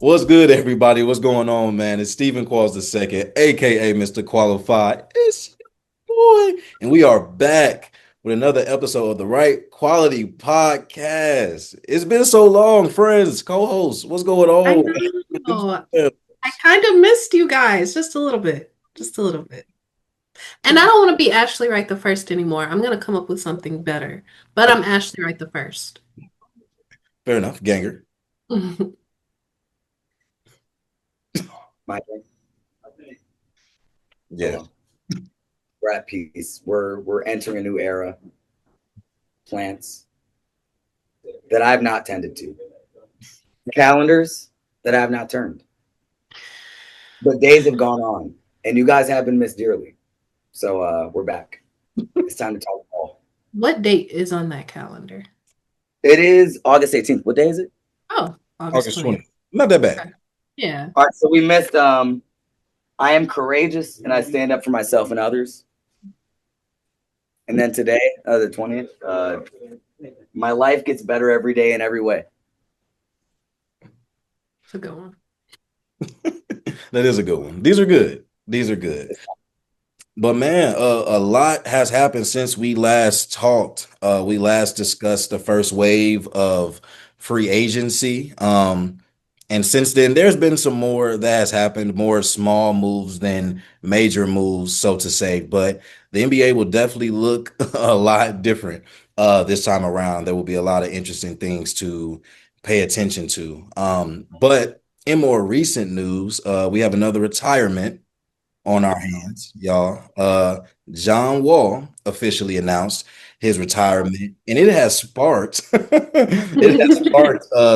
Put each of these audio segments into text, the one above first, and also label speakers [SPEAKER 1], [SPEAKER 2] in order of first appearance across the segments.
[SPEAKER 1] What's good, everybody? What's going on, man? It's Stephen Qualls II, aka Mr. Qualified. It's your boy, and we are back with another episode of the Right Quality Podcast. It's been so long, friends, co-hosts. What's going
[SPEAKER 2] I
[SPEAKER 1] on?
[SPEAKER 2] know. I kind of missed you guys just a little bit. Just a little bit. And I don't want to be Ashley Wright the first anymore. I'm going to come up with something better. But I'm Ashley Wright the first.
[SPEAKER 1] Fair enough, ganger.
[SPEAKER 3] My
[SPEAKER 1] Yeah.
[SPEAKER 3] Hello. We're at peace. We're entering a new era. Plants that I've not tended to. Calendars that I have not turned. But days have gone on, and you guys have been missed dearly. So we're back. It's time to talk ball.
[SPEAKER 2] What date is on that calendar?
[SPEAKER 3] It is August 18th. What day is it?
[SPEAKER 2] Oh, August
[SPEAKER 1] August
[SPEAKER 2] 20th.
[SPEAKER 1] 20th. Not that
[SPEAKER 2] Okay.
[SPEAKER 1] bad.
[SPEAKER 2] Yeah.
[SPEAKER 3] All right, so we missed I am courageous and I stand up for myself and others. And then today, the 20th, my life gets better every day in every way.
[SPEAKER 2] It's a good one.
[SPEAKER 1] That is a good one. These are good. These are good. But man, a lot has happened since we last talked. We last discussed the first wave of free agency. And since then, there's been some more that has happened, more small moves than major moves, so to say. But the NBA will definitely look a lot different this time around. There will be a lot of interesting things to pay attention to. But in more recent news, we have another retirement on our hands, y'all. John Wall officially announced his retirement, and it has sparked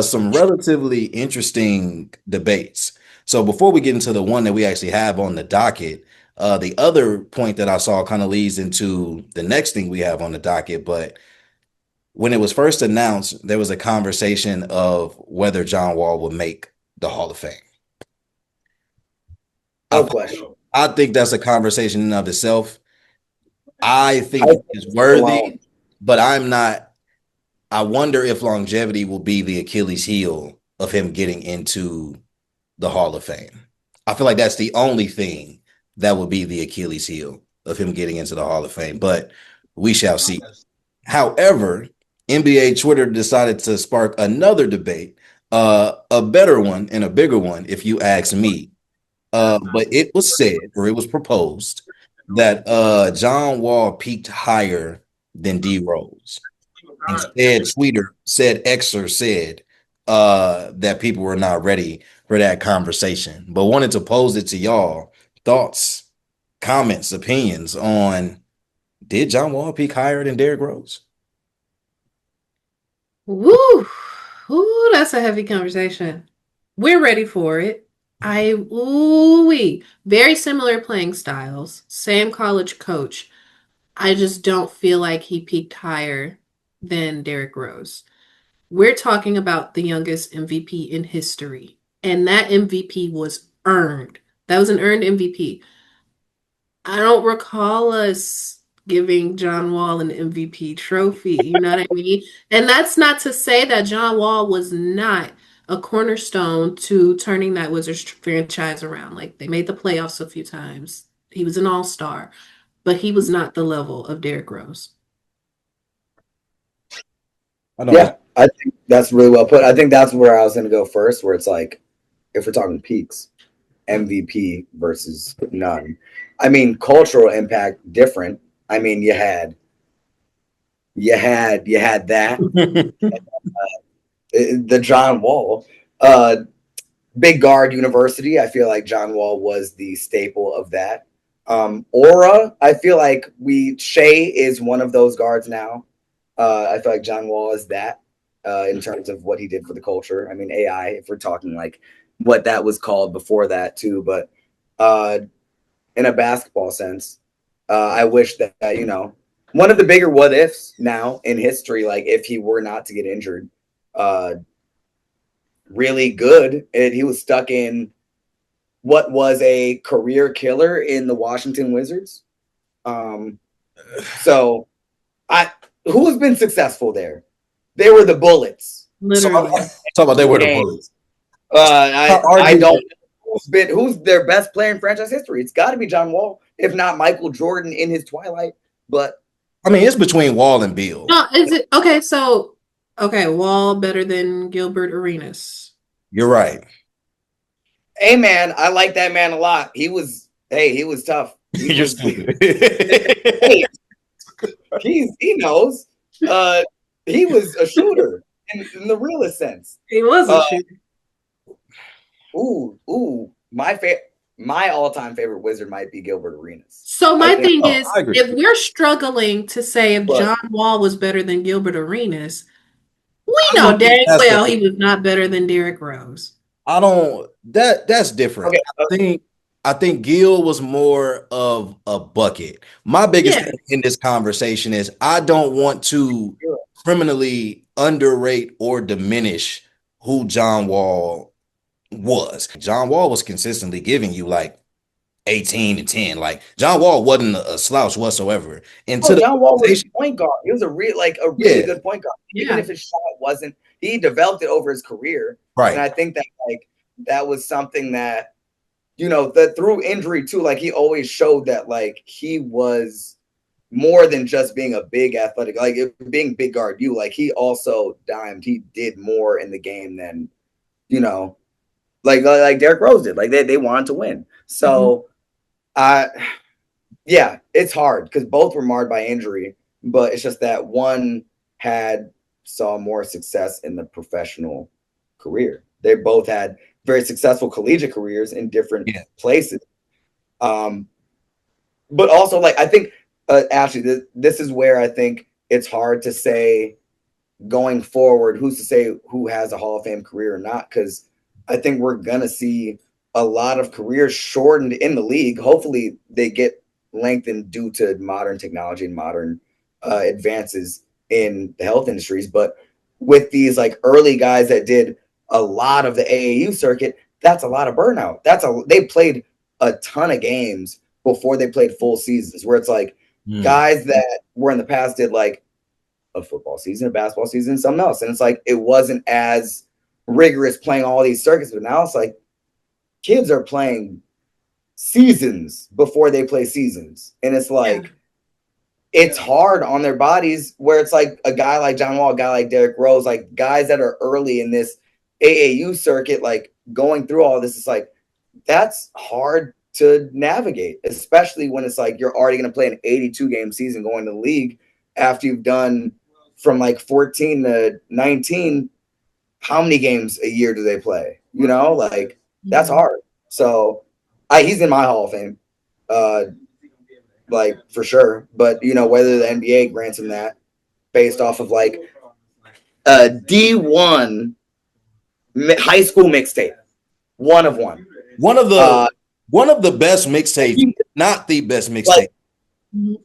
[SPEAKER 1] some relatively interesting debates. So before we get into the one that we actually have on the docket, the other point that I saw kind of leads into the next thing we have on the docket. But when it was first announced, there was a conversation of whether John Wall would make the Hall of Fame. I
[SPEAKER 3] No question.
[SPEAKER 1] I think that's a conversation in of itself. I
[SPEAKER 3] I
[SPEAKER 1] think
[SPEAKER 3] think
[SPEAKER 1] it's
[SPEAKER 3] it's alone.
[SPEAKER 1] worthy, but I'm not. I wonder if longevity will be the Achilles heel of him getting into the Hall of Fame. I feel like that's the only thing that would be the Achilles heel of him getting into the Hall of Fame, but we shall see. However, NBA Twitter decided to spark another debate, a better one and a bigger one, if you ask me. But it was said, or it was proposed, that John Wall peaked higher than D Rose. And said Xer said that people were not ready for that conversation. But wanted to pose it to y'all. Thoughts, comments, opinions on, did John Wall peak higher than Derrick Rose?
[SPEAKER 2] Woo! Ooh, that's a heavy conversation. We're ready for it. Very similar playing styles, same college coach. I just don't feel like he peaked higher than Derrick Rose. We're talking about the youngest MVP in history, and that MVP was earned. That was an earned MVP. I don't recall us giving John Wall an MVP trophy. You know what I mean? And that's not to say that John Wall was not a cornerstone to turning that Wizards franchise around. Like they made the playoffs a few times. He was an all-star, but he was not the level of Derrick Rose.
[SPEAKER 1] I know that's
[SPEAKER 3] Yeah, I think that's really well put. I think that's where I was going to go first, where it's like, if we're talking peaks, MVP versus none. I mean, cultural impact different. I mean, you had that the John Wall, uh, big guard university. I feel like John Wall was the staple of that. Aura. I feel like Shea is one of those guards now. I feel like John Wall is that in terms of what he did for the culture. I mean, AI, if we're talking like what that was called before that too, but uh, in a basketball sense, I wish that one of the bigger what ifs now in history, like if he were not to get injured, uh, really good, and he was stuck in what was a career killer in the Washington Wizards. Um, so I who has been successful there? They were the Bullets.
[SPEAKER 1] talk
[SPEAKER 2] Literally.
[SPEAKER 1] about they were the
[SPEAKER 3] Game.
[SPEAKER 1] Bullets.
[SPEAKER 3] I don't know who's their best player in franchise history. It's got to be John Wall, if not Michael Jordan in his twilight. But
[SPEAKER 1] I mean, it's between Wall and Beal.
[SPEAKER 2] No, is it okay? So, okay, Wall better than Gilbert Arenas.
[SPEAKER 1] You're right.
[SPEAKER 3] Hey, man, I like that man a lot. He was tough.
[SPEAKER 1] You're stupid.
[SPEAKER 3] Hey, he knows. He was a shooter in the realest sense.
[SPEAKER 2] He was a shooter.
[SPEAKER 3] My all-time favorite Wizard might be Gilbert Arenas.
[SPEAKER 2] So my thing is, if we're struggling to say if John Wall was better than Gilbert Arenas, we know dang well he was not better than Derrick Rose.
[SPEAKER 1] That's different. Okay. I think Gil was more of a bucket. My biggest thing in this conversation is I don't want to criminally underrate or diminish who John Wall was. John Wall was consistently giving you like 18 and 10. Like John Wall wasn't a slouch whatsoever.
[SPEAKER 3] John Wall was a point guard. He was a really good point guard. Even if his shot wasn't, he developed it over his career.
[SPEAKER 1] Right.
[SPEAKER 3] And I think that that was something that, that through injury too, like he always showed that like he was more than just being a big athletic, like being big guard. Like he also dimed. He did more in the game than, like Derrick Rose did. Like they wanted to win. So, it's hard because both were marred by injury, but it's just that one saw more success in the professional career. They both had very successful collegiate careers in different places. But also, like, I think, actually, this is where I think it's hard to say going forward, who's to say who has a Hall of Fame career or not, because I think we're going to see a lot of careers shortened in the league. Hopefully they get lengthened due to modern technology and modern advances in the health industries. But with these like early guys that did a lot of the AAU circuit, that's a lot of burnout. They played a ton of games before they played full seasons, where it's like guys that were in the past did like a football season, a basketball season, something else. And it's like, it wasn't as rigorous playing all these circuits, but now it's like kids are playing seasons before they play seasons. And it's like, it's hard on their bodies, where it's like a guy like John Wall, a guy like Derrick Rose, like guys that are early in this AAU circuit, like going through all this, it's like, that's hard to navigate, especially when it's like you're already going to play an 82 game season going to the league after you've done from like 14 to 19. How many games a year do they play? Like that's hard. So he's in my Hall of Fame, like for sure. But whether the NBA grants him that based off of like a D1 high school mixtape, one of
[SPEAKER 1] the best mixtapes, not the best mixtape.
[SPEAKER 3] Like,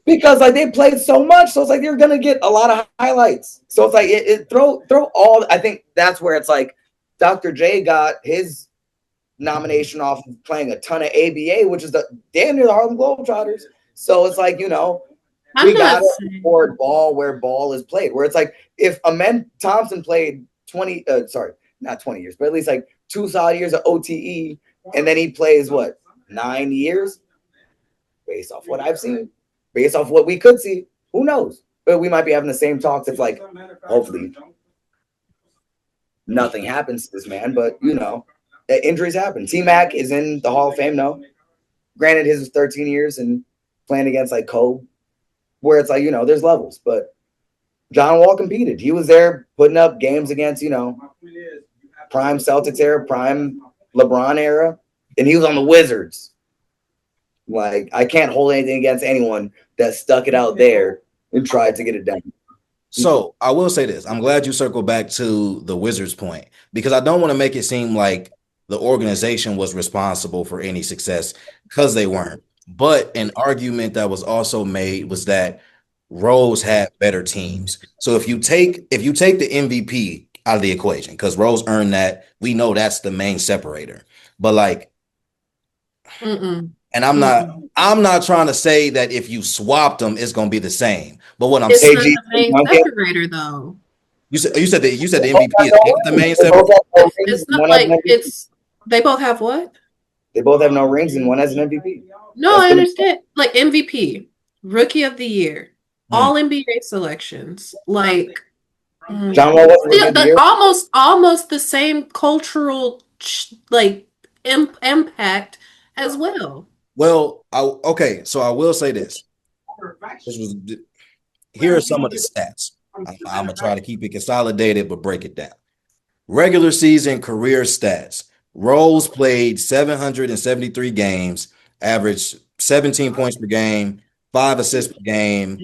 [SPEAKER 3] because like they played so much, so it's like you're gonna get a lot of highlights. So it's like throw all. I think that's where it's like Dr. J got his nomination off of playing a ton of ABA, which is damn near the Harlem Globetrotters. So it's like we got to support ball where ball is played. Where it's like if Thompson played 20, not 20 years, but at least like 2 solid years of OTE, and then he plays 9 years, based off what I've seen. Based off what we could see, who knows? But we might be having the same talks if, like, hopefully nothing happens to this man. But, injuries happen. T-Mac is in the Hall of Fame, no. Granted, his was 13 years and playing against, like, Kobe, where it's like, there's levels. But John Wall competed. He was there putting up games against, prime Celtics era, prime LeBron era, and he was on the Wizards. Like, I can't hold anything against anyone that stuck it out there and tried to get it done.
[SPEAKER 1] So I will say this. I'm glad you circled back to the Wizards point, because I don't want to make it seem like the organization was responsible for any success, because they weren't. But an argument that was also made was that Rose had better teams. So if you take the MVP out of the equation, because Rose earned that, we know that's the main separator. But like, and I'm not trying to say that if you swapped them, it's going to be the same. But what I'm saying,
[SPEAKER 2] it's not the main separator, though.
[SPEAKER 1] You said the
[SPEAKER 3] They both
[SPEAKER 1] MVP
[SPEAKER 3] have
[SPEAKER 1] is
[SPEAKER 3] no
[SPEAKER 1] not the
[SPEAKER 3] rings.
[SPEAKER 1] main
[SPEAKER 3] They both
[SPEAKER 1] separate.
[SPEAKER 3] have no rings.
[SPEAKER 2] It's
[SPEAKER 3] And
[SPEAKER 2] not
[SPEAKER 3] one has an
[SPEAKER 2] like
[SPEAKER 3] MVP.
[SPEAKER 2] they both have what?
[SPEAKER 3] They both have no rings, and one has an MVP.
[SPEAKER 2] No,
[SPEAKER 3] That's
[SPEAKER 2] I
[SPEAKER 3] the
[SPEAKER 2] understand. Like MVP, Rookie of the Year,
[SPEAKER 1] Hmm.
[SPEAKER 2] All NBA selections, like
[SPEAKER 3] John Wall wasn't rookie
[SPEAKER 2] still
[SPEAKER 3] of the
[SPEAKER 2] the
[SPEAKER 3] year.
[SPEAKER 2] almost the same cultural like impact as well.
[SPEAKER 1] Well, okay, so I will say this. This was Here are some of the stats. I'm gonna try to keep it consolidated, but break it down. Regular season career stats. Rose played 773 games, averaged 17 points per game, 5 assists per game,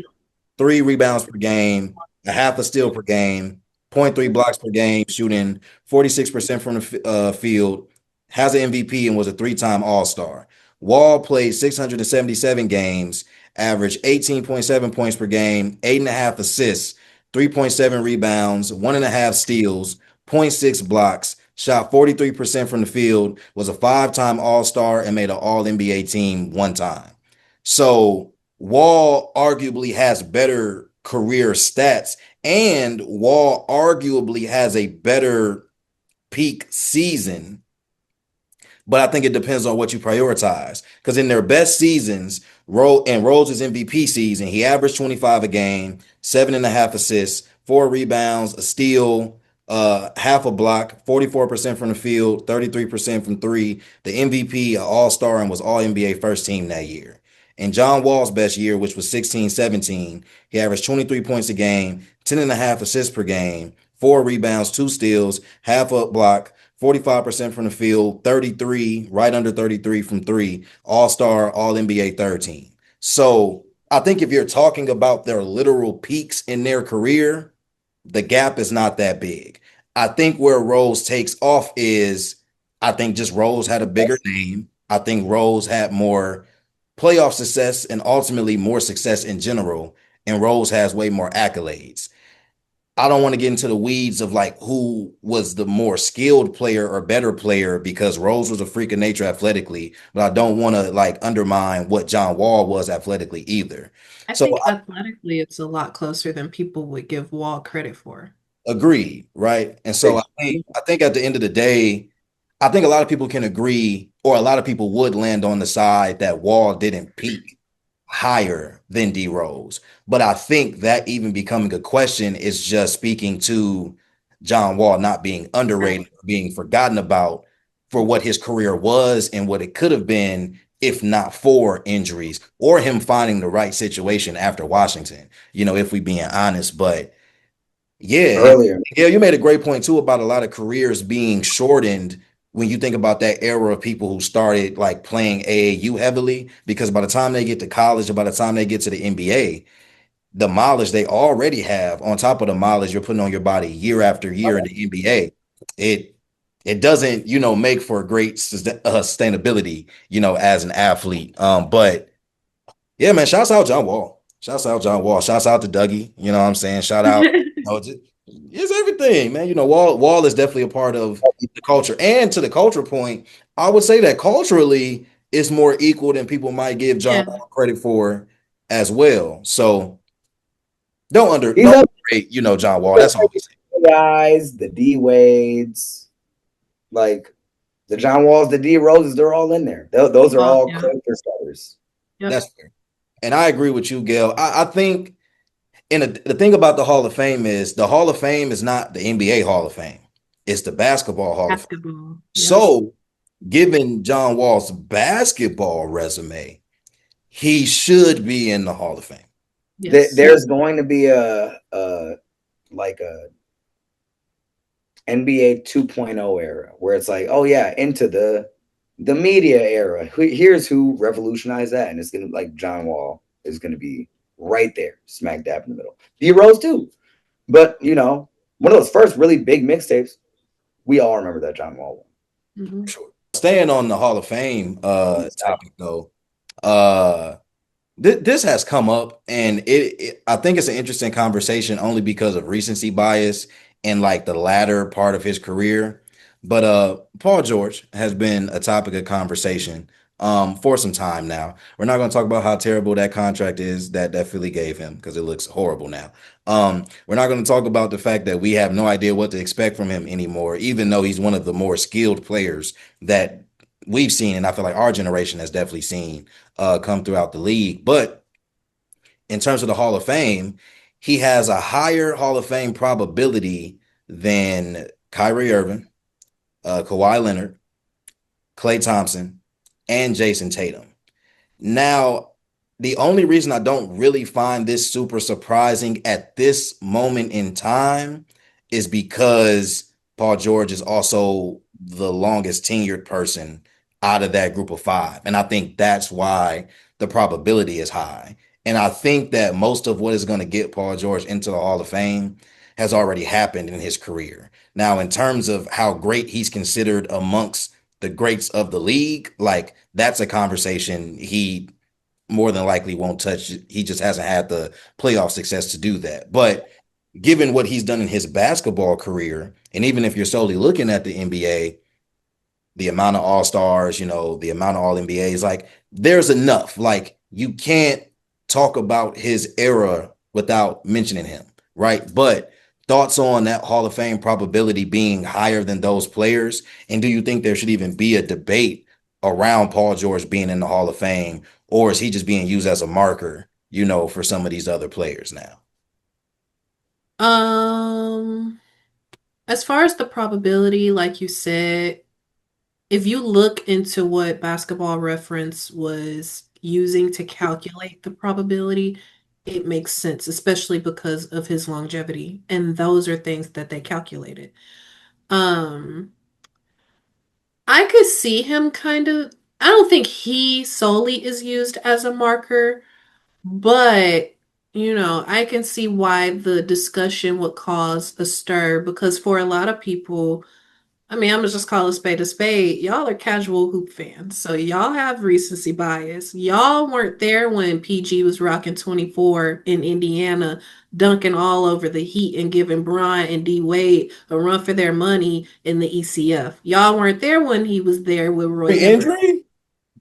[SPEAKER 1] 3 rebounds per game, a half a steal per game, zero point 0.3 blocks per game, shooting 46% from the field, has an MVP, and was a 3-time All-Star. Wall played 677 games, averaged 18.7 points per game, 8.5 assists, 3.7 rebounds, 1.5 steals, zero point 0.6 blocks, shot 43% from the field, was a 5-time All-Star, and made an All-NBA team 1 time. So Wall arguably has better career stats, and Wall arguably has a better peak season, but I think it depends on what you prioritize. Because in their best seasons, Rose's MVP season, he averaged 25 a game, 7.5 assists, 4 rebounds, a steal, half a block, 44% from the field, 33% from three, the MVP, All-Star, and was All NBA first team that year. In John Wall's best year, which was 16-17, he averaged 23 points a game, 10.5 assists per game, 4 rebounds, 2 steals, half a block, 45% from the field, 33, right under 33 from three, All-Star, All-NBA third team. So I think if you're talking about their literal peaks in their career, the gap is not that big. I think where Rose takes off is I think just Rose had a bigger name. I think Rose had more playoff success and ultimately more success in general. And Rose has way more accolades. I don't want to get into the weeds of like who was the more skilled player or better player because Rose was a freak of nature athletically, but I don't want to like undermine what John Wall was athletically either.
[SPEAKER 2] I
[SPEAKER 1] So
[SPEAKER 2] think
[SPEAKER 1] I
[SPEAKER 2] athletically it's a lot closer than people would give Wall credit for.
[SPEAKER 1] agree, right? And so I think at the end of the day, I think a lot of people can agree, or a lot of people would land on the side that Wall didn't peak higher than D Rose. But I think that even becoming a question is just speaking to John Wall not being underrated, being forgotten about for what his career was and what it could have been if not for injuries or him finding the right situation after Washington, if we being honest. But yeah, and
[SPEAKER 3] Earlier.
[SPEAKER 1] yeah, you made a great point too about a lot of careers being shortened when you think about that era of people who started like playing AAU heavily, because by the time they get to college and by the time they get to the NBA, the mileage they already have on top of the mileage you're putting on your body year after year in the NBA, it it doesn't, make for great sustainability, as an athlete. But yeah, man, shouts out John Wall. Shouts out John Wall. Shouts out to Dougie. You know what I'm saying? Shout out. It's everything, man. Wall is definitely a part of the culture. And to the culture point, I would say that culturally it's more equal than people might give John
[SPEAKER 2] Yeah.
[SPEAKER 1] Wall credit for as well. So
[SPEAKER 3] He's
[SPEAKER 1] don't
[SPEAKER 3] up
[SPEAKER 1] underrate, John Wall. That's all I'm saying.
[SPEAKER 3] the guys, the D Wades, like the John Walls, the D Roses, they're all in there. Those are
[SPEAKER 2] Oh,
[SPEAKER 3] all
[SPEAKER 2] yeah.
[SPEAKER 3] character starters.
[SPEAKER 2] Yep.
[SPEAKER 1] That's fair. And I agree with you, Gail. I think the thing about the Hall of Fame is the Hall of Fame is not the NBA Hall of Fame. It's the Basketball Hall of Fame.
[SPEAKER 2] Basketball. Yep.
[SPEAKER 1] So, given John Wall's basketball resume, he should be in the Hall of Fame.
[SPEAKER 2] Yes.
[SPEAKER 3] There's going to be a like a NBA 2.0 era where it's like, oh yeah, into the media era. Here's who revolutionized that, and it's gonna like John Wall is gonna be right there, smack dab in the middle. D Rose too, but one of those first really big mixtapes. We all remember that John Wall one.
[SPEAKER 2] Mhm.
[SPEAKER 1] Sure. Staying on the Hall of Fame topic though, uh, this has come up, and I think it's an interesting conversation only because of recency bias and like the latter part of his career. But Paul George has been a topic of conversation for some time now. We're not going to talk about how terrible that contract is that Philly gave him because it looks horrible now. We're not going to talk about the fact that we have no idea what to expect from him anymore, even though he's one of the more skilled players that we've seen, and I feel like our generation has definitely seen come throughout the league. But in terms of the Hall of Fame, he has a higher Hall of Fame probability than Kyrie Irving, Kawhi Leonard, Klay Thompson, and Jason Tatum. Now, the only reason I don't really find this super surprising at this moment in time is because Paul George is also the longest tenured person out of that group of five. And I think that's why the probability is high. And I think that most of what is going to get Paul George into the Hall of Fame has already happened in his career. Now, in terms of how great he's considered amongst the greats of the league, like that's a conversation he more than likely won't touch. He just hasn't had the playoff success to do that. But given what he's done in his basketball career, and even if you're solely looking at the NBA, the amount of all-stars, the amount of all-NBAs, like there's enough. Like you can't talk about his era without mentioning him, right? But thoughts on that Hall of Fame probability being higher than those players? And do you think there should even be a debate around Paul George being in the Hall of Fame, or is he just being used as a marker, for some of these other players now?
[SPEAKER 2] Um, as far as the probability, like you said, if you look into what Basketball Reference was using to calculate the probability, it makes sense, especially because of his longevity. And those are things that they calculated. Um, I could see him kind of, I don't think he solely is used as a marker, but I can see why the discussion would cause a stir because for a lot of people, I mean, I'm gonna just call a spade a spade. Y'all are casual hoop fans, so y'all have recency bias. Y'all weren't there when PG was rocking 24 in Indiana, dunking all over the Heat and giving Bron and D Wade a run for their money in the ECF. Y'all weren't there when he was there with Roy Hibbert.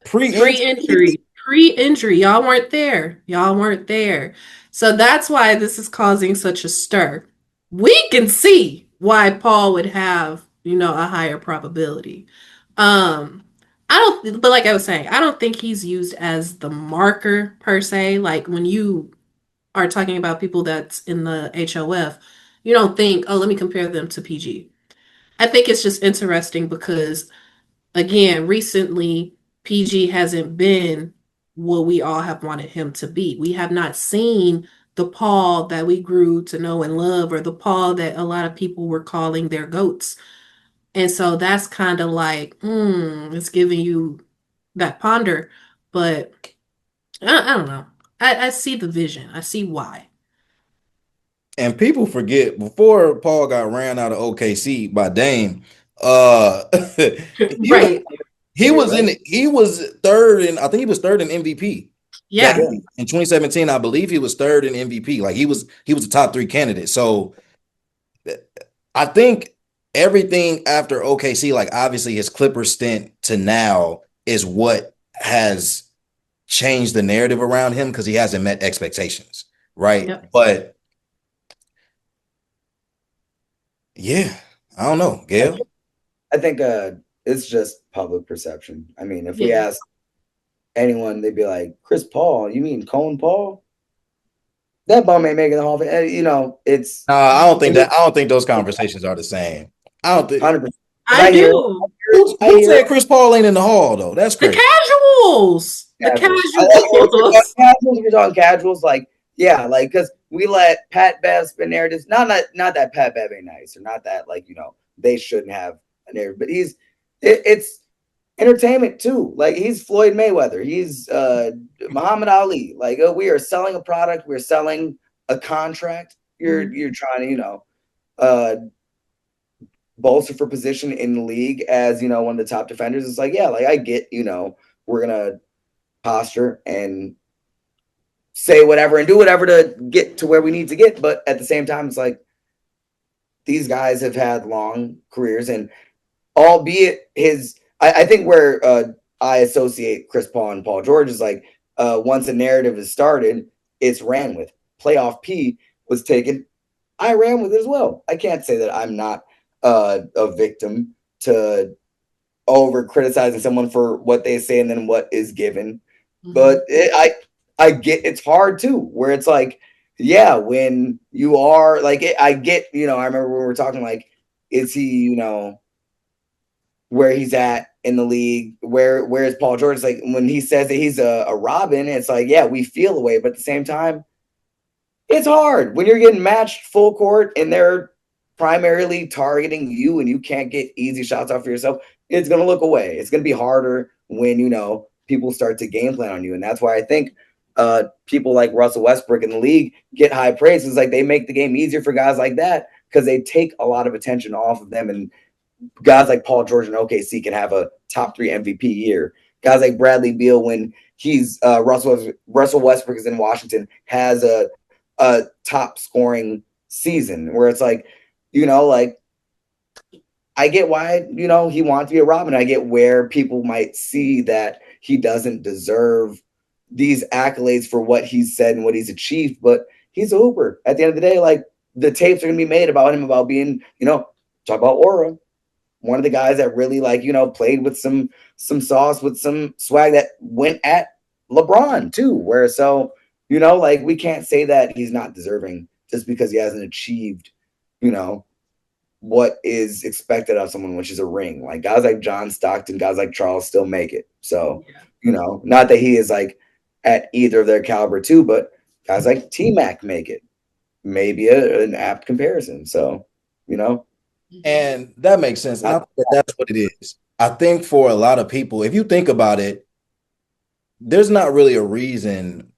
[SPEAKER 1] Pre-injury? Pre-injury?
[SPEAKER 2] Pre-injury. Y'all weren't there. Y'all weren't there. So that's why this is causing such a stir. We can see why Paul would have, a higher probability. Um, I don't, but like I was saying, I don't think he's used as the marker per se. Like when you are talking about people that's in the HOF, you don't think, oh, let me compare them to PG. I think it's just interesting because again, recently, PG hasn't been what we all have wanted him to be. We have not seen the Paul that we grew to know and love, or the Paul that a lot of people were calling their goats. And so that's kind of like, it's giving you that ponder. But I don't know. I see the vision. I see why.
[SPEAKER 1] And people forget before Paul got ran out of OKC by Dame, uh he was
[SPEAKER 2] Right.
[SPEAKER 1] he was in he was third in I think he was third in MVP that
[SPEAKER 2] Yeah.
[SPEAKER 1] in 2017. I believe he was third in MVP. Like he was a top three candidate. So I think everything after OKC, like obviously his Clippers stint to now is what has changed the narrative around him because he hasn't met expectations, right?
[SPEAKER 2] Yep.
[SPEAKER 1] But yeah, I don't know, Gail.
[SPEAKER 3] I think it's just public perception. I mean, if we
[SPEAKER 2] Yeah.
[SPEAKER 3] ask anyone, they'd be like, Chris Paul, you mean Cone Paul? That bum ain't making the Hall of Fame. It's
[SPEAKER 1] I don't think those conversations are the same. I don't think
[SPEAKER 3] 100%.
[SPEAKER 2] I do.
[SPEAKER 1] who said Chris Paul ain't in the hall though. That's
[SPEAKER 2] The
[SPEAKER 1] crazy.
[SPEAKER 2] casuals. The
[SPEAKER 3] Casuals.
[SPEAKER 2] casuals.
[SPEAKER 3] If you're talking casuals, like, yeah, like, because we let Pat Bev spin narratives. Not that Pat Bev ain't nice, or not that, like, they shouldn't have a narrative, but it's entertainment too. Like, he's Floyd Mayweather. He's Muhammad Ali. Like, we are selling a product. We're selling a contract. You're trying to, uh, bolster for position in the league as, one of the top defenders. It's like, yeah, like I get, we're going to posture and say whatever and do whatever to get to where we need to get. But at the same time, it's like these guys have had long careers, and albeit I think where I associate Chris Paul and Paul George is like once a narrative is started, it's ran with. Playoff P was taken, I ran with it as well. I can't say that I'm not a victim to over criticizing someone for what they say and then what is given. But I get it's hard too, where it's like, yeah, when you are like, I get, I remember when we were talking like, is he, where he's at in the league? Where's Paul George? It's like when he says that he's a Robin, it's like, yeah, we feel the way, but at the same time, it's hard when you're getting matched full court and they're primarily targeting you and you can't get easy shots off for yourself. It's going to look away. It's going to be harder when, people start to game plan on you. And that's why I think people like Russell Westbrook in the league get high praise. It's like they make the game easier for guys like that because they take a lot of attention off of them. And guys like Paul George and OKC can have a top 3 MVP year. Guys like Bradley Beal, when he's Russell Westbrook is in Washington, has a top scoring season where it's like, like I get why, he wants to be a Robin. I get where people might see that he doesn't deserve these accolades for what he's said and what he's achieved, but he's a hooper. At the end of the day, like the tapes are going to be made about him, about being, talk about aura. One of the guys that really like, played with some sauce, with some swag that went at LeBron too, where so, like we can't say that he's not deserving just because he hasn't achieved, what is expected of someone, which is a ring. Like guys like John Stockton, guys like Charles still make it. So, not that he is like at either of their caliber too, but guys like T-Mac make it. Maybe an apt comparison. So,
[SPEAKER 1] And that makes sense. And I think that's what it is. I think for a lot of people, if you think about it, there's not really a reason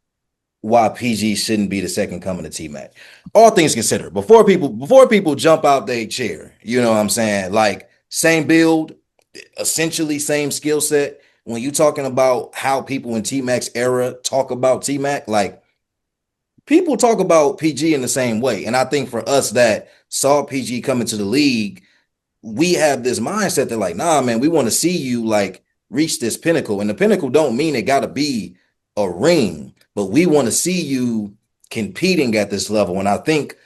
[SPEAKER 1] why PG shouldn't be the second coming of T-Mac. All things considered, before people jump out their chair, you know what I'm saying? Like same build, essentially same skill set. When you talking about how people in T-Mac's era talk about T-Mac, like people talk about PG in the same way. And I think for us that saw PG come into the league, we have this mindset that like, nah, man, we want to see you like reach this pinnacle. And the pinnacle don't mean it got to be a ring, but we want to see you competing at this level. And I think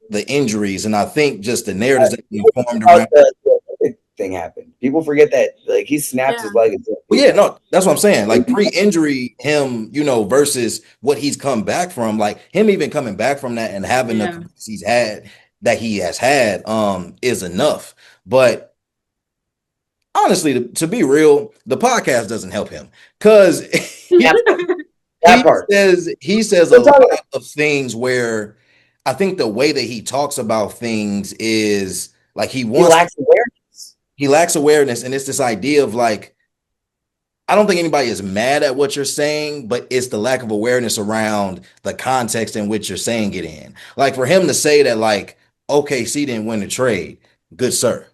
[SPEAKER 1] the injuries and I think just the narratives that we formed around
[SPEAKER 3] the thing happened. People forget that like he snapped his leg.
[SPEAKER 1] Well, yeah, no, that's what I'm saying. Like pre-injury, him, versus what he's come back from, like him even coming back from that and having the he has had, is enough. But honestly, to be real, the podcast doesn't help him because he says a lot of things where I think the way that he talks about things is like he
[SPEAKER 3] lacks awareness.
[SPEAKER 1] He lacks awareness, and it's this idea of like, I don't think anybody is mad at what you're saying, but it's the lack of awareness around the context in which you're saying it in. Like for him to say that like OKC didn't win the trade, good sir,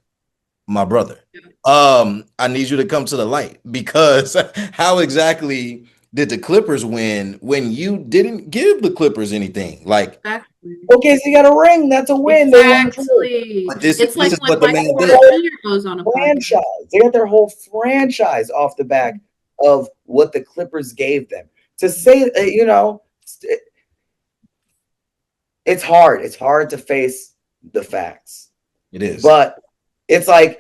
[SPEAKER 1] my brother. I need you to come to the light because how exactly did the Clippers win when you didn't give the Clippers anything? Like,
[SPEAKER 3] okay, so you got a ring. That's a win.
[SPEAKER 2] Exactly. It's like when Michael Jr. goes on a
[SPEAKER 3] franchise. They got their whole franchise off the back of what the Clippers gave them. To say, it's hard. It's hard to face the facts.
[SPEAKER 1] It is.
[SPEAKER 3] But it's like,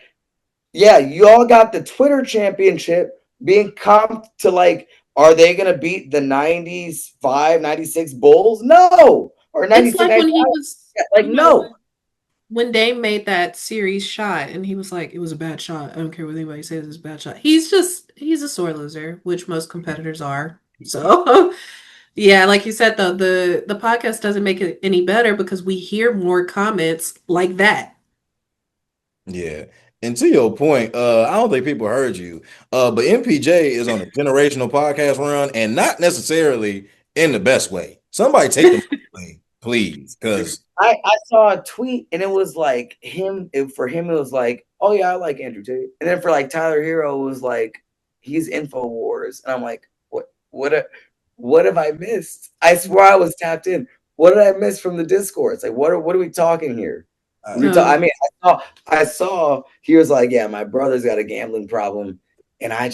[SPEAKER 3] yeah, you all got the Twitter championship being comped to like, are they going to beat the 95, 96 Bulls? No. Or 96.
[SPEAKER 2] It's like when he was
[SPEAKER 3] like, no.
[SPEAKER 2] When Dame made that series shot and he was like, it was a bad shot. I don't care what anybody says, it's a bad shot. He's a sore loser, which most competitors are. So yeah, like you said though, the podcast doesn't make it any better because we hear more comments like that.
[SPEAKER 1] Yeah. And to your point, I don't think people heard you. But MPJ is on a generational podcast run and not necessarily in the best way. Somebody take them away, please. Because
[SPEAKER 3] I saw a tweet and it was like for him, it was like, oh yeah, I like Andrew Tate. And then for like Tyler Hero, it was like, he's InfoWars. And I'm like, what have I missed? I swear I was tapped in. What did I miss from the Discord? It's like, what are we talking here? I mean, I saw he was like, yeah, my brother's got a gambling problem, and I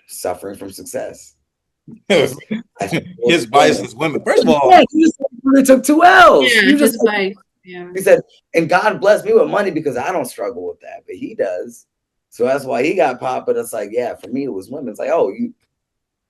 [SPEAKER 3] suffering from success.
[SPEAKER 1] His vice is women. First of all,
[SPEAKER 3] yeah, he really took 2 L's.
[SPEAKER 2] Yeah,
[SPEAKER 3] You just
[SPEAKER 2] his vice. Yeah.
[SPEAKER 3] he said, and God bless me with money because I don't struggle with that, but he does. So that's why he got popped. But it's like, yeah, for me, it was women. It's like, oh, you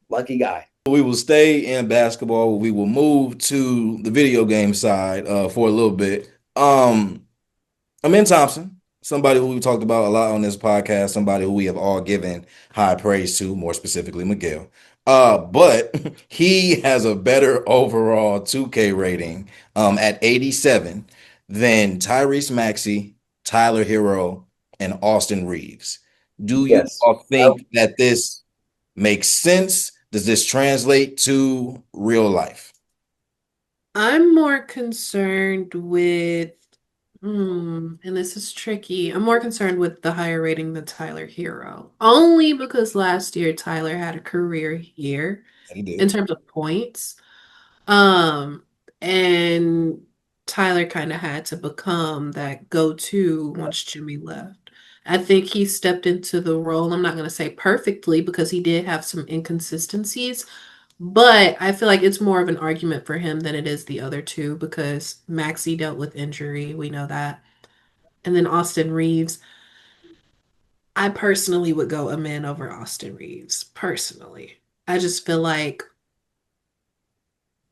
[SPEAKER 3] lucky guy.
[SPEAKER 1] we will stay in basketball. We will move to the video game side for a little bit. Amin Thompson, somebody who we talked about a lot on this podcast, somebody who we have all given high praise to, more specifically Miguel. But he has a better overall 2K rating at 87 than Tyrese Maxey, Tyler Hero, and Austin Reeves. Do you
[SPEAKER 3] Yes.
[SPEAKER 1] all think that this makes sense? Does this translate to real life?
[SPEAKER 2] I'm more concerned with, and this is tricky. I'm more concerned with the higher rating than Tyler Hero. Only because last year Tyler had a career year
[SPEAKER 1] He did.
[SPEAKER 2] in terms of points. And Tyler kind of had to become that go-to once Jimmy left. I think he stepped into the role. I'm not going to say perfectly because he did have some inconsistencies, but I feel like it's more of an argument for him than it is the other two because Maxie dealt with injury. We know that. And then Austin Reeves. I personally would go Amin over Austin Reeves. Personally. I just feel like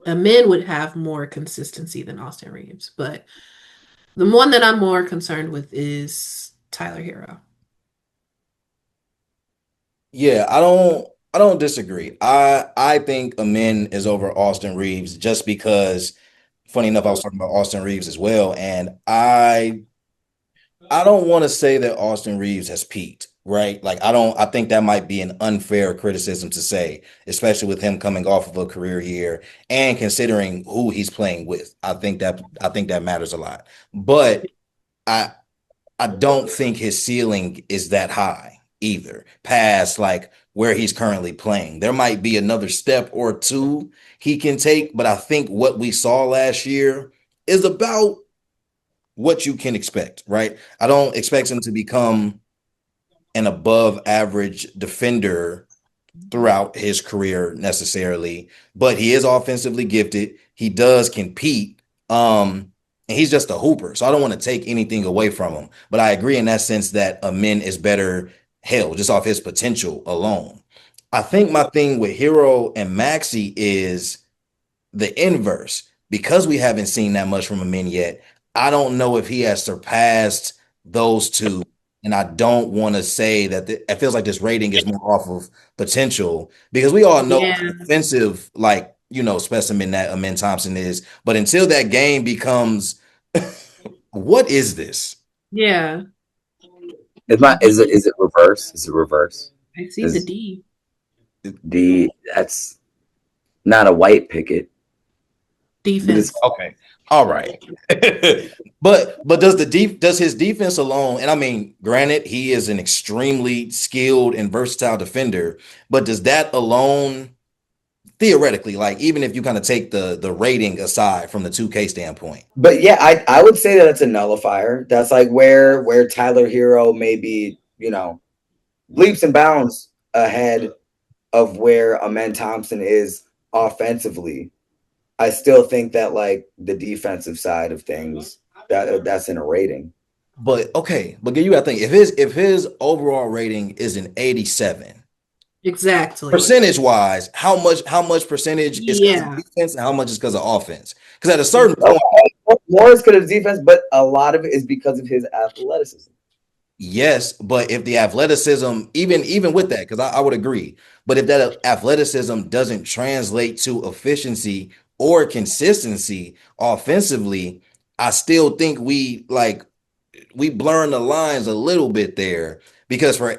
[SPEAKER 2] Amin would have more consistency than Austin Reeves. But the one that I'm more concerned with is Tyler Hero.
[SPEAKER 1] Yeah, I don't disagree. I think Amin is over Austin Reeves just because funny enough, I was talking about Austin Reeves as well, and I don't want to say that Austin Reeves has peaked, right? Like I think that might be an unfair criticism to say, especially with him coming off of a career year and considering who he's playing with. I think that matters a lot. But I I don't think his ceiling is that high either, past like where he's currently playing. There might be another step or two he can take, but I think what we saw last year is about what you can expect, right? I don't expect him to become an above average defender throughout his career necessarily, but he is offensively gifted. He does compete. And he's just a hooper. So I don't want to take anything away from him. But I agree in that sense that Amin is better, hell, just off his potential alone. I think my thing with Hero and Maxi is the inverse. Because we haven't seen that much from Amin yet, I don't know if he has surpassed those two. And I don't want to say that it feels like this rating is more off of potential because we all know
[SPEAKER 2] Yeah,
[SPEAKER 1] the offensive, like, specimen that Amin Thompson is. But until that game becomes, what is this?
[SPEAKER 2] yeah.
[SPEAKER 3] Is it reverse? Is it reverse?
[SPEAKER 2] I see the D.
[SPEAKER 3] That's not a white picket.
[SPEAKER 2] Defense.
[SPEAKER 1] Okay. All right. but does his defense alone, and I mean, granted, he is an extremely skilled and versatile defender, but does that alone theoretically, like even if you kind of take the rating aside from the 2K standpoint?
[SPEAKER 3] But yeah, I would say that it's a nullifier. That's like where Tyler Hero may be, leaps and bounds ahead of where Amen Thompson is offensively. I still think that like the defensive side of things that's in a rating.
[SPEAKER 1] But okay, but you gotta think if his overall rating is an 87,
[SPEAKER 2] Exactly.
[SPEAKER 1] percentage wise, how much percentage is because of defense and how much is because of offense? Because at a certain point,
[SPEAKER 3] more is because of defense, but a lot of it is because of his athleticism.
[SPEAKER 1] yes, but if the athleticism, even with that, because I would agree, but if that athleticism doesn't translate to efficiency or consistency offensively, I still think we blurring the lines a little bit there because for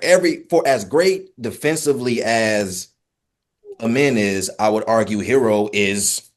[SPEAKER 1] as great defensively as Amin is, I would argue Hero is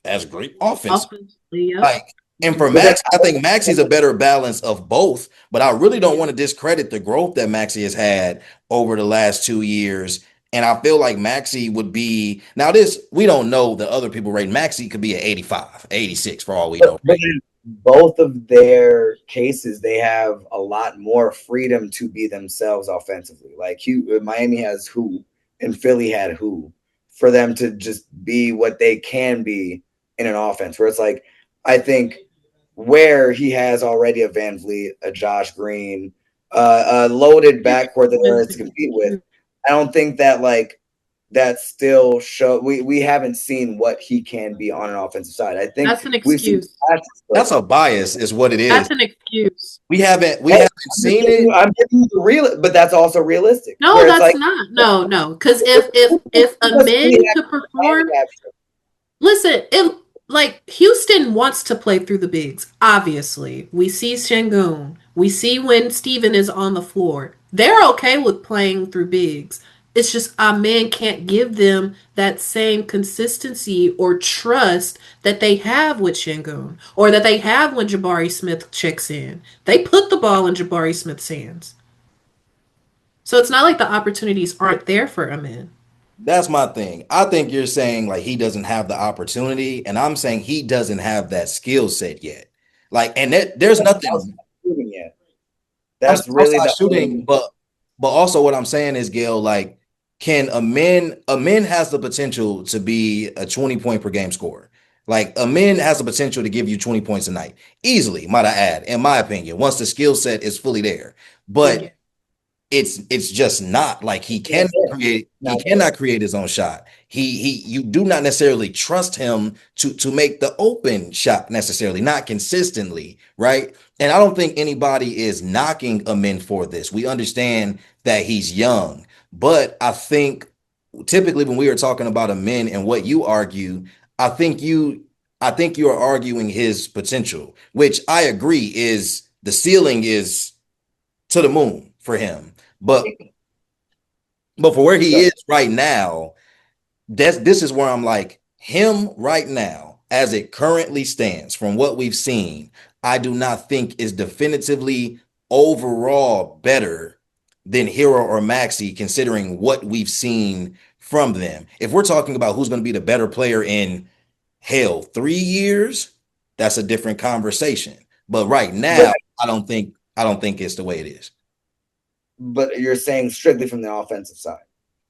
[SPEAKER 1] as great offensively.
[SPEAKER 2] Offensively, yep.
[SPEAKER 1] Like, and for Max, I think Maxi's a better balance of both, but I really don't want to discredit the growth that Maxi has had over the last 2 years. And I feel like Maxi would be now this, we don't know the other people rating Maxi could be at 85, 86 for all we know. Right?
[SPEAKER 3] both of their cases, they have a lot more freedom to be themselves offensively. Like Miami has who, and Philly had who, for them to just be what they can be in an offense. Where it's like, I think where he has already a Van Vliet, a Josh Green, a loaded backcourt that there is to compete with. I don't think that like that still show we haven't seen what he can be on an offensive side. I think
[SPEAKER 2] That's an
[SPEAKER 3] we've seen
[SPEAKER 2] excuse.
[SPEAKER 3] flashes, but
[SPEAKER 1] That's a bias, is what it is.
[SPEAKER 2] That's an excuse.
[SPEAKER 1] We
[SPEAKER 3] hey,
[SPEAKER 1] haven't seen it.
[SPEAKER 3] I'm giving you the real, but that's also realistic.
[SPEAKER 2] No,
[SPEAKER 3] Where it's
[SPEAKER 2] that's
[SPEAKER 3] like
[SPEAKER 2] not. No, no. Because if a
[SPEAKER 3] doesn't
[SPEAKER 2] man
[SPEAKER 3] really have
[SPEAKER 2] could
[SPEAKER 3] Miami
[SPEAKER 2] perform,
[SPEAKER 3] have
[SPEAKER 2] listen, it like Houston wants to play through the bigs. Obviously, we see Shengun. We see when Steven is on the floor. They're okay with playing through bigs. It's just our man can't give them that same consistency or trust that they have with Shengun or that they have when Jabari Smith checks in. They put the ball in Jabari Smith's hands. So it's not like the opportunities aren't there for a man.
[SPEAKER 1] That's my thing. I think you're saying like he doesn't have the opportunity, and I'm saying he doesn't have that skill set yet. Like, and there's nothing.
[SPEAKER 3] shooting yet.
[SPEAKER 1] I'm
[SPEAKER 3] That's really
[SPEAKER 1] outside
[SPEAKER 3] the
[SPEAKER 1] shooting,
[SPEAKER 3] only.
[SPEAKER 1] but also what I'm saying is, Gail, like, can a man has the potential to be a 20 point per game scorer. Like a man has the potential to give you 20 points a night easily, might I add, in my opinion, once the skill set is fully there.
[SPEAKER 2] Yeah.
[SPEAKER 1] But it's just not like
[SPEAKER 3] That's it.
[SPEAKER 1] he
[SPEAKER 3] Not
[SPEAKER 1] cannot create his own shot. He you do not necessarily trust him to make the open shot necessarily, not consistently, right? And I don't think anybody is knocking Amin for this. We understand that he's young, but I think typically when we are talking about Amin and what you argue, I think you I think you are arguing his potential, which I agree is the ceiling is to the moon for him. But for where he
[SPEAKER 3] so.
[SPEAKER 1] is right now, this is where I'm like him right now, as it currently stands, from what we've seen, I do not think is definitively overall better than Hero or Maxi, considering what we've seen from them. If we're talking about who's going to be the better player in hell 3 years, that's a different conversation. But right
[SPEAKER 3] But
[SPEAKER 1] now, I don't think it's the way it is.
[SPEAKER 3] but you're saying strictly from the offensive side.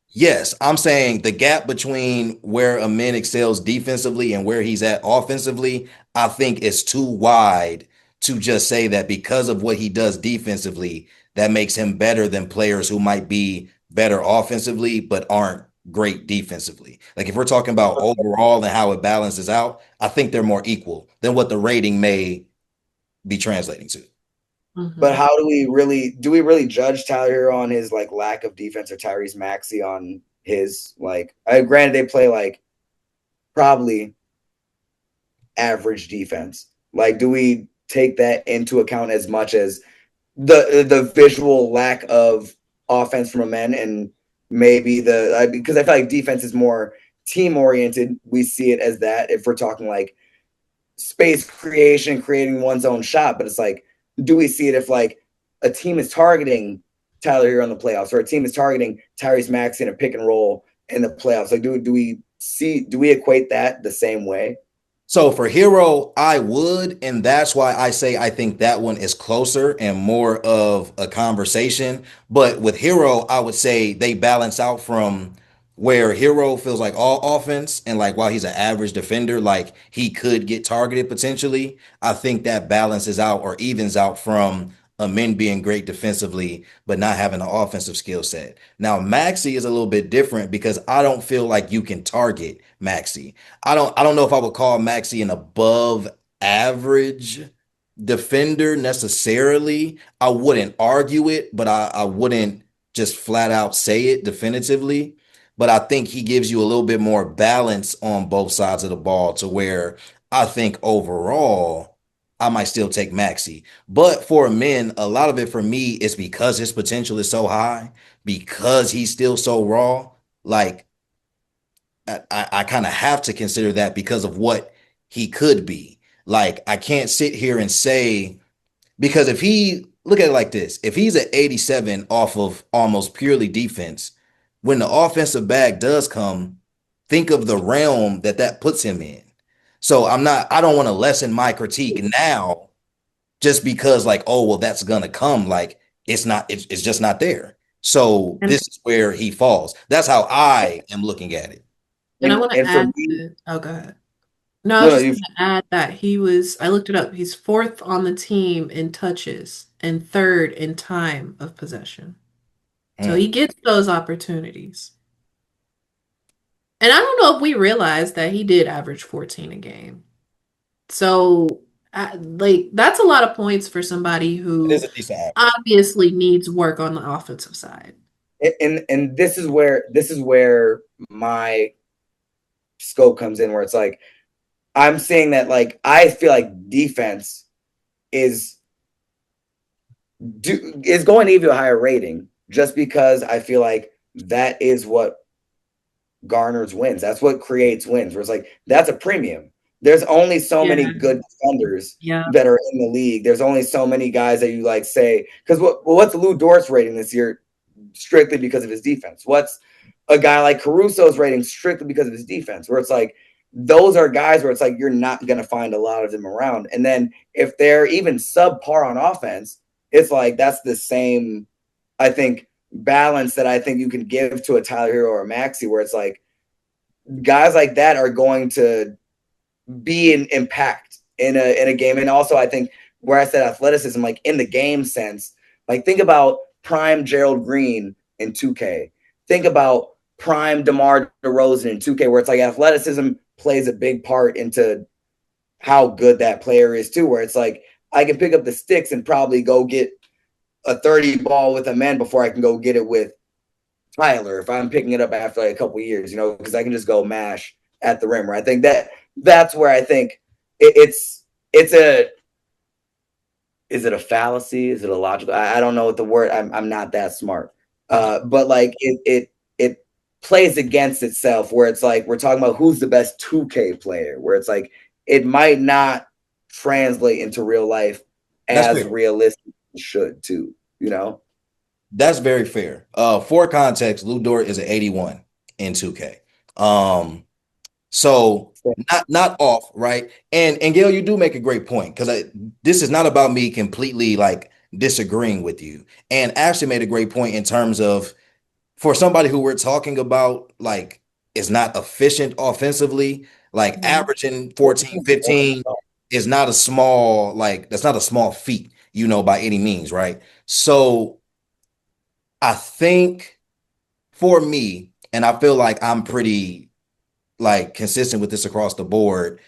[SPEAKER 1] Yes, I'm saying the gap between where a man excels defensively and where he's at offensively, I think is too wide to just say that because of what he does defensively, that makes him better than players who might be better offensively but aren't great defensively. Like if we're talking about overall and how it balances out, I think they're more equal than what the rating may be translating to.
[SPEAKER 3] But
[SPEAKER 2] Mm-hmm.
[SPEAKER 3] how do we really judge Tyler here on his like lack of defense or Tyrese Maxey on his like? Granted, they play like probably average defense. Like, do we take that into account as much as the visual lack of offense from a man and maybe the because I feel like defense is more team oriented. We see it as that if we're talking like space creation, creating one's own shot. But it's like, do we see it if like a team is targeting Tyler here on the playoffs or a team is targeting Tyrese Maxey in a pick and roll in the playoffs? Like, do we equate that the same way?
[SPEAKER 1] So for Hero, I would, and that's why I say I think that one is closer and more of a conversation. But with Hero, I would say they balance out from where Hero feels like all offense, and like while he's an average defender, like he could get targeted potentially. I think that balances out or evens out from a men being great defensively, but not having an offensive skill set. Now, Maxi is a little bit different because I don't feel like you can target Maxi. I don't know if I would call Maxi an above average defender necessarily. I wouldn't argue it, but I wouldn't just flat out say it definitively. But I think he gives you a little bit more balance on both sides of the ball to where I think overall I might still take Maxi. But for men, a lot of it for me is because his potential is so high, because he's still so raw. Like I kind of have to consider that because of what he could be. Like, I can't sit here and say, because if he, look at it like this, if he's at 87 off of almost purely defense, when the offensive bag does come, think of the realm that puts him in. So I don't want to lessen my critique now just because like, oh, well, that's gonna come. Like it's just not there. So
[SPEAKER 2] And
[SPEAKER 1] this is where he falls. That's how I am looking at it.
[SPEAKER 2] I want to
[SPEAKER 3] And for
[SPEAKER 2] add
[SPEAKER 3] me,
[SPEAKER 2] to, oh, go ahead. No, I
[SPEAKER 3] no,
[SPEAKER 2] was
[SPEAKER 3] no,
[SPEAKER 2] just
[SPEAKER 3] you.
[SPEAKER 2] going to add that I looked it up. He's fourth on the team in touches and third in time of possession. So he
[SPEAKER 1] Mm.
[SPEAKER 2] gets those opportunities. And I don't know if we realized that he did average 14 a game. So, like, that's a lot of points for somebody
[SPEAKER 1] It is
[SPEAKER 2] who
[SPEAKER 1] a decent average.
[SPEAKER 2] obviously needs work on the offensive side.
[SPEAKER 3] And this is where my scope comes in, where it's like I'm saying that like I feel like defense is is going to give you a higher rating just because I feel like that is what garners wins. That's what creates wins. Where it's like that's a premium. There's only so
[SPEAKER 2] Yeah.
[SPEAKER 3] many good defenders
[SPEAKER 2] Yeah.
[SPEAKER 3] that are in the league. There's only so many guys that you like say because what's Lou Dort's rating this year strictly because of his defense? What's a guy like Caruso's rating strictly because of his defense? Where it's like those are guys where it's like you're not going to find a lot of them around. And then if they're even subpar on offense, it's like that's the same, I think, balance that I think you can give to a Tyler Hero or a Maxi, where it's like guys like that are going to be an impact in a game. And also, I think where I said athleticism, like in the game sense, like think about prime Gerald Green in 2K. Think about prime DeMar DeRozan in 2K, where it's like athleticism plays a big part into how good that player is too. Where it's like I can pick up the sticks and probably go get a 30 ball with a man before I can go get it with Tyler if I'm picking it up after like a couple years, because I can just go mash at the rim. Right? I think that's where I think it's a is it a fallacy? Is it a logical? I don't know what the word. I'm not that smart. But like it plays against itself where it's like we're talking about who's the best 2K player, where it's like it might not translate into real life
[SPEAKER 1] That's
[SPEAKER 3] as
[SPEAKER 1] fair.
[SPEAKER 3] realistic as it should too, you know?
[SPEAKER 1] That's very fair. For context, Lou Dort is an 81 in 2K. So not off, right? And Gail, you do make a great point because this is not about me completely like disagreeing with you. And Ashley made a great point in terms of for somebody who we're talking about like is not efficient offensively, like
[SPEAKER 2] Mhm.
[SPEAKER 1] averaging 14, 15 is not a small like that's not a small feat, by any means, right? So I think for me, and I feel like I'm pretty like consistent with this across the board.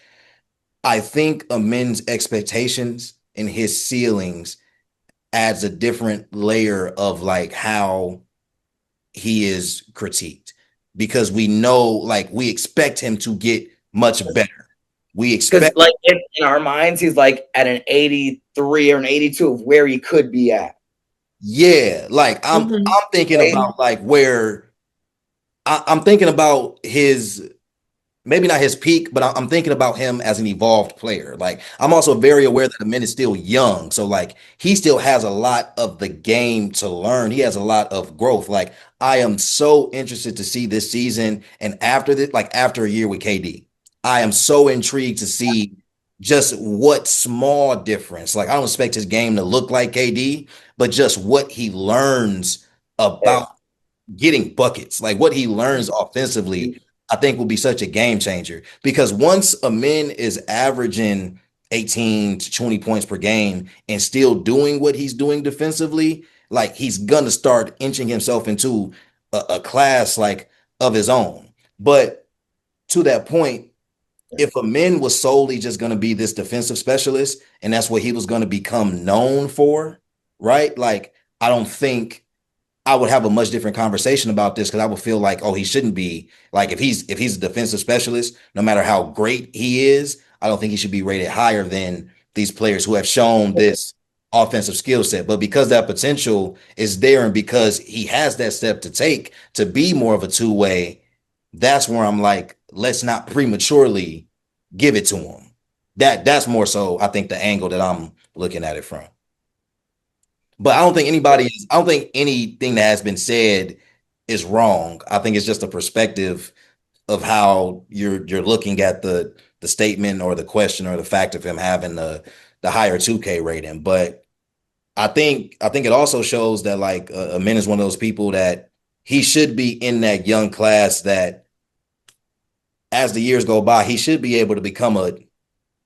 [SPEAKER 1] I think a men's expectations and his ceilings adds a different layer of like how he is critiqued because we know like we expect him to get much better. We
[SPEAKER 3] Because
[SPEAKER 1] expect
[SPEAKER 3] like in our minds, he's like at an 83 or an 82 of where he could be at.
[SPEAKER 1] yeah, like
[SPEAKER 2] Mhm.
[SPEAKER 1] I'm thinking
[SPEAKER 3] Right?
[SPEAKER 1] about like where I'm thinking about his maybe not his peak, but I'm thinking about him as an evolved player. Like I'm also very aware that the man is still young, so like he still has a lot of the game to learn. He has a lot of growth. Like I am so interested to see this season and after this, like after a year with KD, I am so intrigued to see just what small difference. Like I don't expect his game to look like KD, but just what he learns
[SPEAKER 3] Yeah.
[SPEAKER 1] about getting buckets, like what he learns offensively, I think will be such a game changer. Because once a man is averaging 18 to 20 points per game and still doing what he's doing defensively, like he's gonna start inching himself into a class like of his own. But to that point, if a man was solely just going to be this defensive specialist and that's what he was going to become known for, right? Like, I don't think I would have a much different conversation about this because I would feel like, oh, he shouldn't be like if he's a defensive specialist, no matter how great he is, I don't think he should be rated higher than these players who have shown this offensive skill set. But because that potential is there and because he has that step to take to be more of a two-way, that's where I'm like, let's not prematurely give it to him. That's more so, I think, the angle that I'm looking at it from. But I don't think anything that has been said is wrong. I think it's just a perspective of how you're looking at the statement or the question or the fact of him having the higher 2K rating. But I think it also shows that like Amin is one of those people that he should be in that young class that as the years go by, he should be able to become a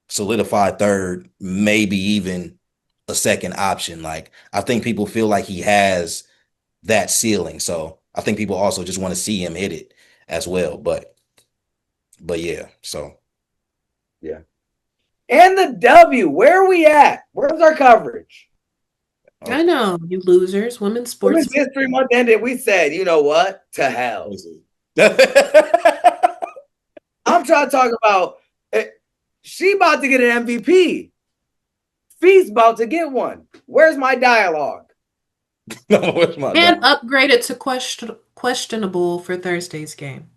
[SPEAKER 1] solidified third, maybe even a second option. Like I think people feel like he has that ceiling. So I think people also just want to see him hit it as well. But yeah, so
[SPEAKER 3] Yeah. And the W, where are we at? Where's our coverage?
[SPEAKER 2] I know, you losers. Women's sports.
[SPEAKER 3] Women's History Month ended. We said, you know what? To hell. I'm trying to talk about she about to get an MVP. Fee's about to get one. Where's my dialogue?
[SPEAKER 1] No, where's my
[SPEAKER 2] And
[SPEAKER 1] dialogue?
[SPEAKER 2] upgraded to questionable for Thursday's game.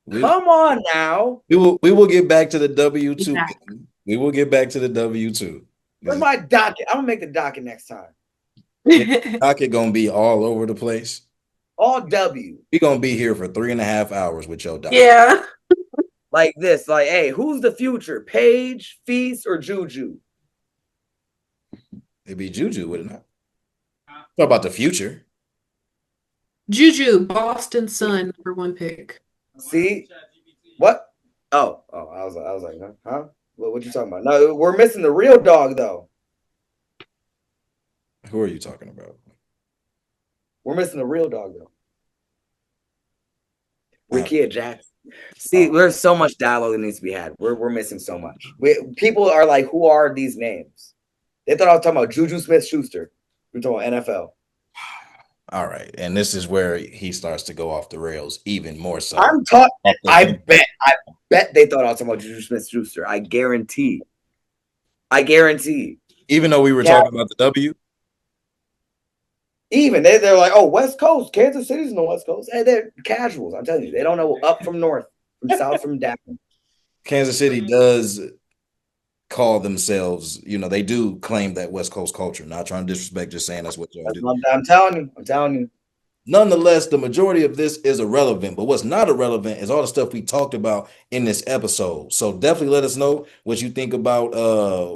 [SPEAKER 3] Come on now.
[SPEAKER 1] We will get back to the W2.
[SPEAKER 2] Exactly.
[SPEAKER 1] We will get back to the W2.
[SPEAKER 3] Where's my docket? I'm gonna make the docket next time.
[SPEAKER 1] Docket gonna be all over the place.
[SPEAKER 3] All W.
[SPEAKER 1] We gonna be here for 3.5 hours with your docket.
[SPEAKER 2] Yeah.
[SPEAKER 3] Like this, like, hey, who's the future? Paige, Feast, or Juju?
[SPEAKER 1] It'd be Juju, would it not? Talk about the future.
[SPEAKER 2] Juju, Boston Sun for one pick.
[SPEAKER 3] See what? Oh, I was like, huh? What you talking about? No, we're missing the real dog though.
[SPEAKER 1] Who are you talking about?
[SPEAKER 3] We're missing the real dog though. Rickea Jackson. See, there's so much dialogue that needs to be had. We're missing so much. People are like, who are these names? They thought I was talking about Juju Smith-Schuster. We're talking about NFL.
[SPEAKER 1] All right, and this is where he starts to go off the rails even more so.
[SPEAKER 3] I bet they thought I was talking about Juju Smith-Schuster. I guarantee.
[SPEAKER 1] Even though we were talking about the W.
[SPEAKER 3] Even they're like, oh, West Coast, Kansas City's in the West Coast. Hey, they're casuals. I'm telling you, they don't know up from north, from south, from down.
[SPEAKER 1] Kansas City does call themselves, they do claim that West Coast culture. Not trying to disrespect, just saying that's what y'all do.
[SPEAKER 3] I'm telling you.
[SPEAKER 1] Nonetheless, the majority of this is irrelevant, but what's not irrelevant is all the stuff we talked about in this episode. So definitely let us know what you think about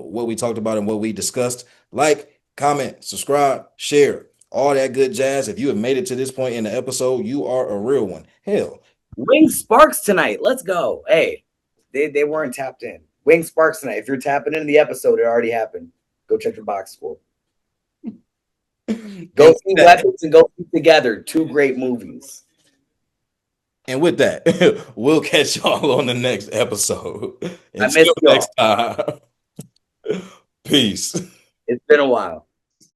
[SPEAKER 1] what we talked about and what we discussed. Like, comment, subscribe, share, all that good jazz. If you have made it to this point in the episode, you are a real one. Hell.
[SPEAKER 3] Wing Sparks tonight. Let's go. Hey, they weren't tapped in. Wing Sparks tonight. If you're tapping into the episode, it already happened. Go check your box score. Go see Weapons and go see Together. 2 great movies.
[SPEAKER 1] And with that, we'll catch y'all on the next episode. Until
[SPEAKER 3] next
[SPEAKER 1] time. Peace.
[SPEAKER 3] It's been a while.